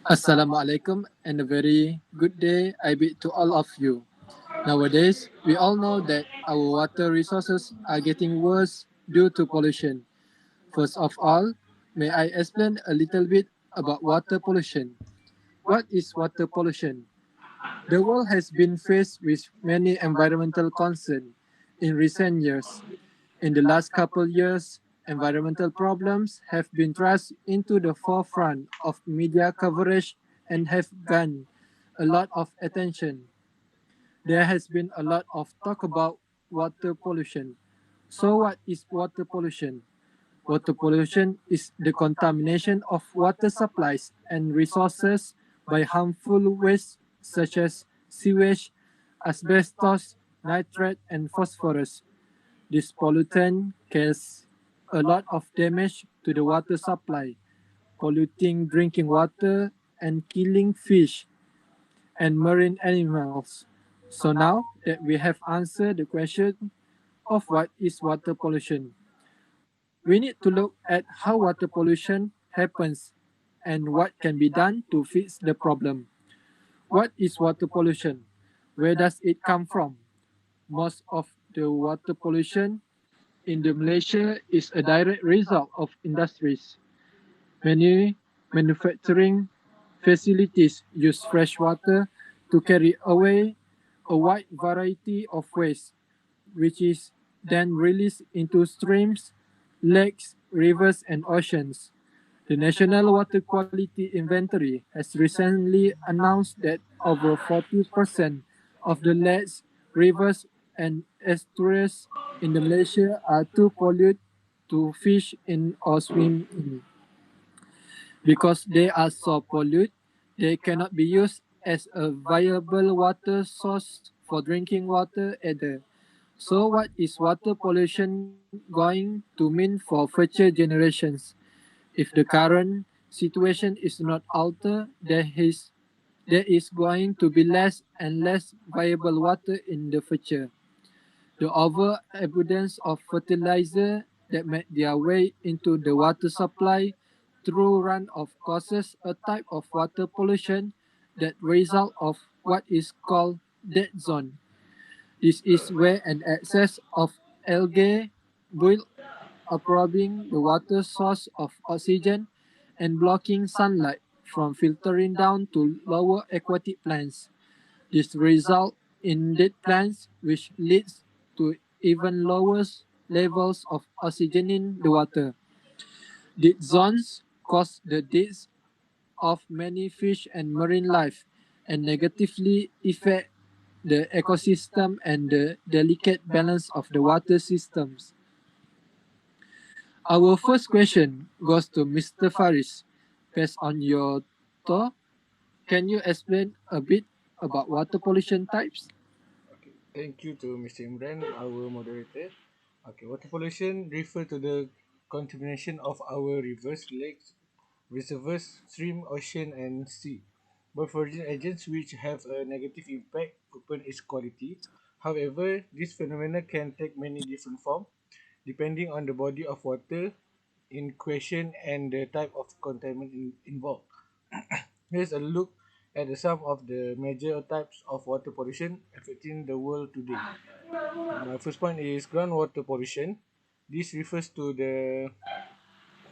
Assalamu alaikum and a very good day I bid to all of you. Nowadays, we all know that our water resources are getting worse due to pollution. First of all, may I explain a little bit about water pollution? What is water pollution? The world has been faced with many environmental concerns in recent years. In the last couple years, environmental problems have been thrust into the forefront of media coverage and have gained a lot of attention. There has been a lot of talk about water pollution. So, what is water pollution? Water pollution is the contamination of water supplies and resources by harmful waste such as sewage, asbestos, nitrate, and phosphorus. This pollutant causes a lot of damage to the water supply, polluting drinking water and killing fish and marine animals. So now that we have answered the question of what is water pollution, we need to look at how water pollution happens and what can be done to fix the problem. What is water pollution? Where does it come from? Most of the water pollution in the Malaysia is a direct result of industries. Many manufacturing facilities use fresh water to carry away a wide variety of waste, which is then released into streams, lakes, rivers, and oceans. The National Water Quality Inventory has recently announced that over 40% of the lakes, rivers, and estuaries in the Malaysia are too polluted to fish in or swim in. Because they are so polluted, they cannot be used as a viable water source for drinking water either. So what is water pollution going to mean for future generations? If the current situation is not altered, there is going to be less and less viable water in the future. The overabundance of fertilizer that make their way into the water supply through runoff causes a type of water pollution that result of what is called dead zone. This is where an excess of algae build absorbing the water source of oxygen and blocking sunlight from filtering down to lower aquatic plants. This results in dead plants, which leads to even lower levels of oxygen in the water. Dead zones cause the death of many fish and marine life and negatively affect the ecosystem and the delicate balance of the water systems. Our first question goes to Mr. Faris. Based on your thought, can you explain a bit about water pollution types? Okay, thank you to Mr. Imran, our moderator. Okay, water pollution refer to the contamination of our rivers, lakes, reservoirs, stream, ocean, and sea. Both origin agents which have a negative impact upon its quality. However, this phenomena can take many different forms depending on the body of water in question and the type of contaminant involved. Here's a look at some of the major types of water pollution affecting the world today. My first point is groundwater pollution. This refers to the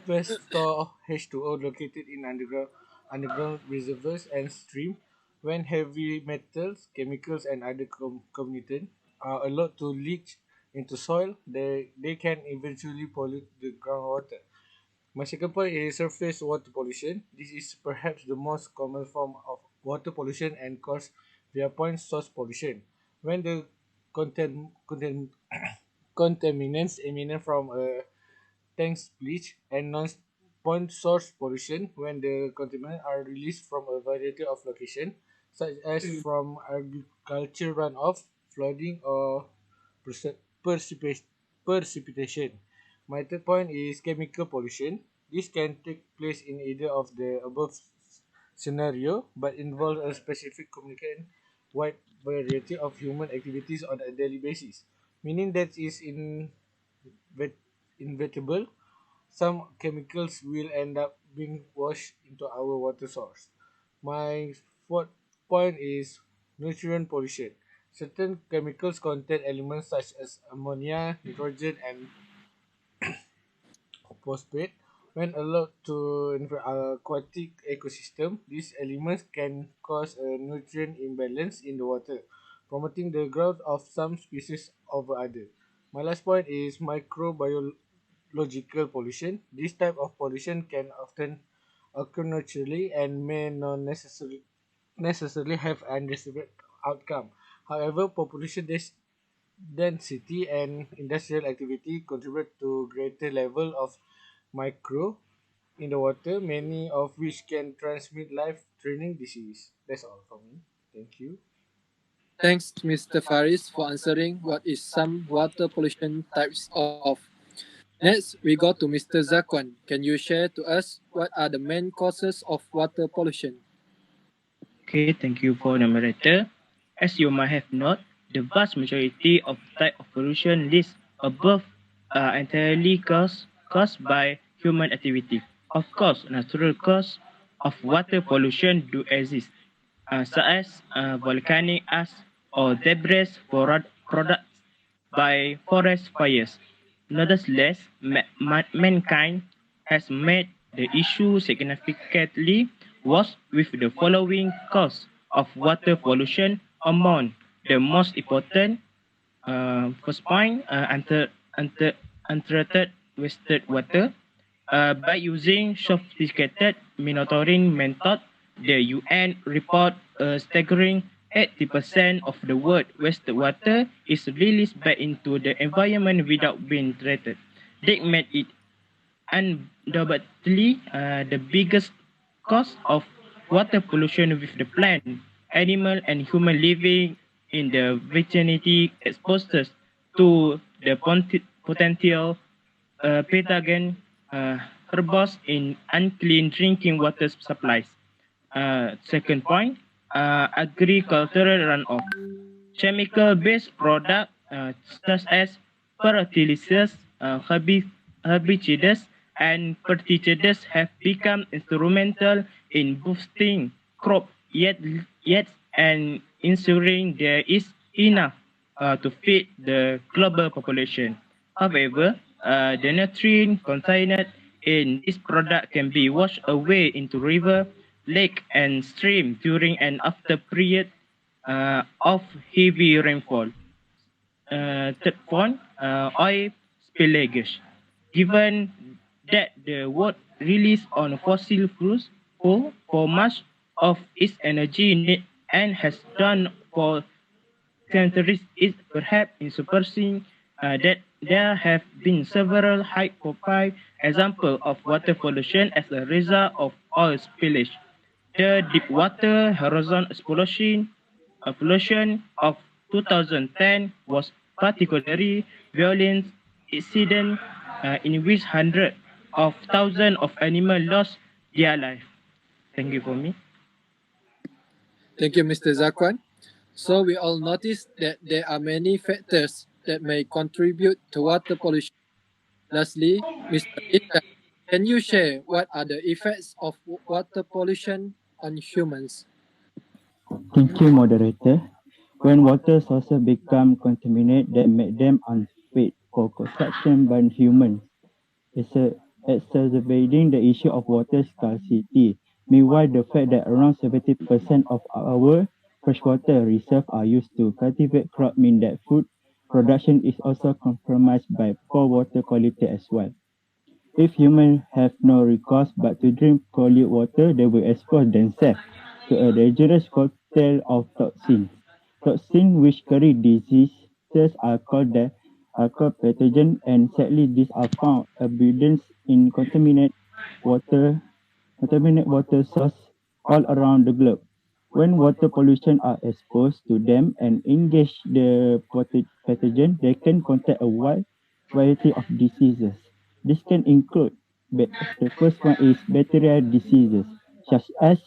vast store of H2O located in underground reservoirs and streams. When heavy metals, chemicals, and other components are allowed to leach into soil, they can eventually pollute the groundwater. My second point is surface water pollution. This is perhaps the most common form of water pollution and caused via point source pollution. When the contaminants emanate from a tank's bleach and non-point source pollution when the contaminants are released from a variety of locations, such as from agriculture runoff, flooding, or precipitation. My third point is chemical pollution. This can take place in either of the above scenario, but involves a specific communicant wide variety of human activities on a daily basis, meaning that is inevitable. Some chemicals will end up being washed into our water source. My fourth point is nutrient pollution. Certain chemicals contain elements such as ammonia, nitrogen, and phosphate. When allowed to aquatic ecosystem, these elements can cause a nutrient imbalance in the water, promoting the growth of some species over others. My last point is microbiological pollution. This type of pollution can often occur naturally and may not necessarily have undesirable outcome. However, density and industrial activity contribute to greater level of micro in the water, many of which can transmit life-threatening disease. That's all from me. Thank you. Thanks, Mr. Faris, for answering what is some water pollution types of. Next, we go to Mr. Zakwan. Can you share to us what are the main causes of water pollution? Okay, thank you for the moderator. As you might have noted, the vast majority of type of pollution listed above are entirely caused by human activity. Of course, natural causes of water pollution do exist, such as volcanic ash or debris produced by forest fires. Nonetheless, mankind has made the issue significantly worse with the following cause of water pollution among the most important. First point, untreated wasted water. By using sophisticated monitoring method, the UN report a staggering 80% of the world wastewater is released back into the environment without being treated. That made it undoubtedly the biggest cause of water pollution with the plant, animal, and human living in the vicinity exposed to the potential pathogen herbos in unclean drinking water supplies. Second point, agricultural runoff. Chemical-based products such as fertilizers, herbicides, and pesticides have become instrumental in boosting crop yields and ensuring there is enough to feed the global population. However, the nutrient contained in this product can be washed away into river, lake, and stream during and after period of heavy rainfall. Third point, oil spillage. Given that the world relies on fossil fuels for much of its energy need and has done for centuries, is perhaps in surprising that there have been several high-profile examples of water pollution as a result of oil spillage. The Deepwater Horizon pollution of 2010 was particularly violent incident in which hundreds of thousands of animals lost their life. Thank you for me. Thank you, Mr. Zakwan. So we all noticed that there are many factors that may contribute to water pollution. Lastly, Mr. Ishak, can you share what are the effects of water pollution on humans? Thank you, moderator. When water sources become contaminated, that make them unfit for consumption by humans, exacerbating the issue of water scarcity. Meanwhile, the fact that around 70% of our freshwater reserves are used to cultivate crops mean that food production is also compromised by poor water quality as well. If humans have no recourse but to drink polluted water, they will expose themselves to a dangerous cocktail of toxins. Toxins which carry diseases are called pathogens, and sadly these are found abundant in contaminated water sources all around the globe. When water pollution are exposed to them and engage the pathogen, they can contact a wide variety of diseases. This can include the first one is bacterial diseases such as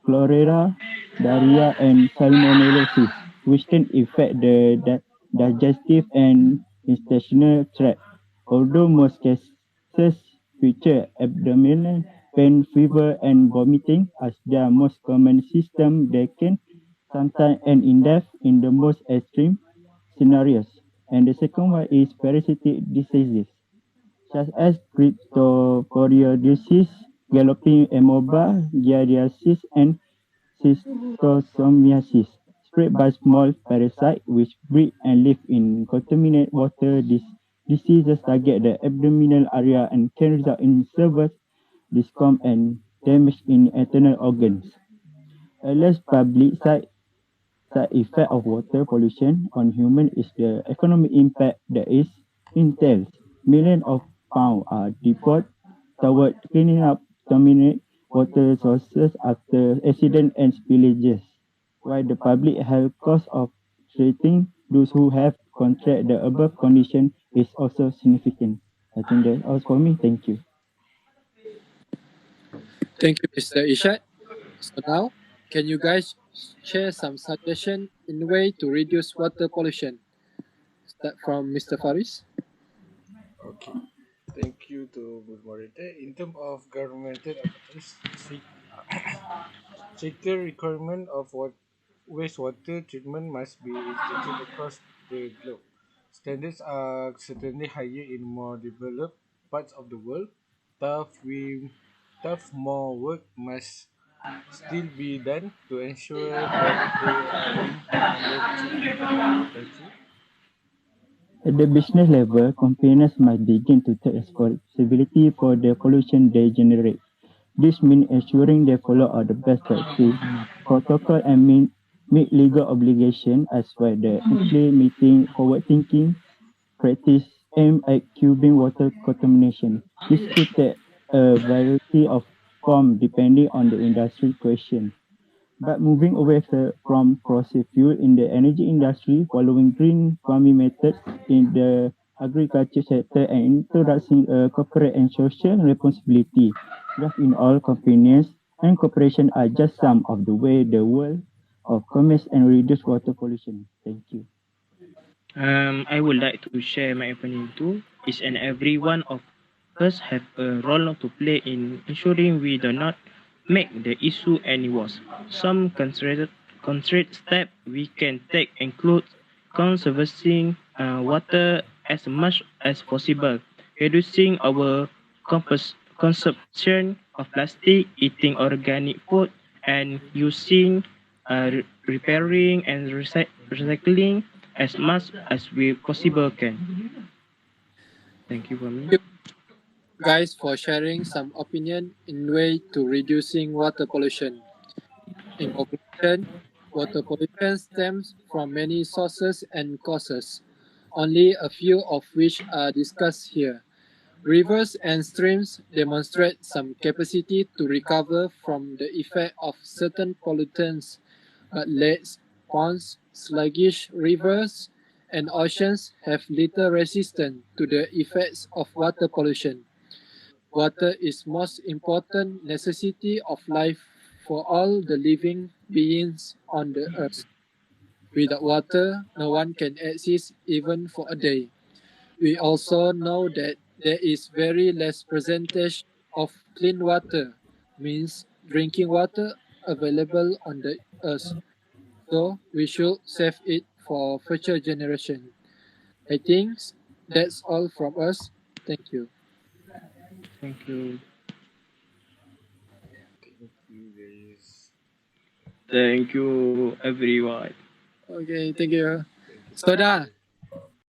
cholera, diarrhea, and salmonellosis, which can affect the digestive and intestinal tract. Although most cases feature abdominal pain, fever, and vomiting as their most common symptom. They can sometimes end in death in the most extreme scenarios. And the second one is parasitic diseases such as cryptosporiosis, galloping amoeba, giardiasis, and schistosomiasis, spread by small parasites which breed and live in contaminated water. These diseases target the abdominal area and can result in severe discomfort and damage in internal organs. A less public side effect of water pollution on humans is the economic impact that is entails. Millions of pounds are devoted toward cleaning up contaminated water sources after accidents and spillages, while the public health cost of treating those who have contracted the above condition is also significant. I think that's all for me. Thank you. Thank you, Mr. Ishad. So now, can you guys share some suggestion in way to reduce water pollution? Start from Mr. Faris. Okay. Thank you to Ms. Morita. In terms of governmental approach, stricter requirement of wastewater treatment must be instituted across the globe. Standards are certainly higher in more developed parts of the world. Tough more work must still be done to ensure that they are being under treatment. Thank you. At the business level, companies must begin to take responsibility for the pollution they generate. This means ensuring they follow all the best practice, protocol and meet legal obligations as well as implementing forward-thinking practice aimed at curbing water contamination. This could take a variety of forms depending on the industry question. But moving away from fossil fuel in the energy industry, following green farming methods in the agriculture sector and introducing a corporate and social responsibility, just in all companies and corporations are just some of the way the world of commerce and reduce water pollution. Thank you. I would like to share my opinion too. Each and every one of us have a role to play in ensuring we do not make the issue any worse. Some considered steps we can take include conserving water as much as possible, reducing our consumption of plastic, eating organic food, and using repairing and recycling as much as we possible can. Thank you for me. Thank you guys for sharing some opinion in way to reducing water pollution. In conclusion, water pollution stems from many sources and causes, only a few of which are discussed here. Rivers and streams demonstrate some capacity to recover from the effect of certain pollutants, but lakes, ponds, sluggish rivers, and oceans have little resistance to the effects of water pollution. Water is most important necessity of life for all the living beings on the earth. Without water, no one can exist even for a day. We also know that there is very less percentage of clean water, means drinking water available on the earth. So we should save it for future generation. I think that's all from us. Thank you. Thank you. Thank you, guys. Thank you, everyone. Okay, thank you. Thank you. Soda,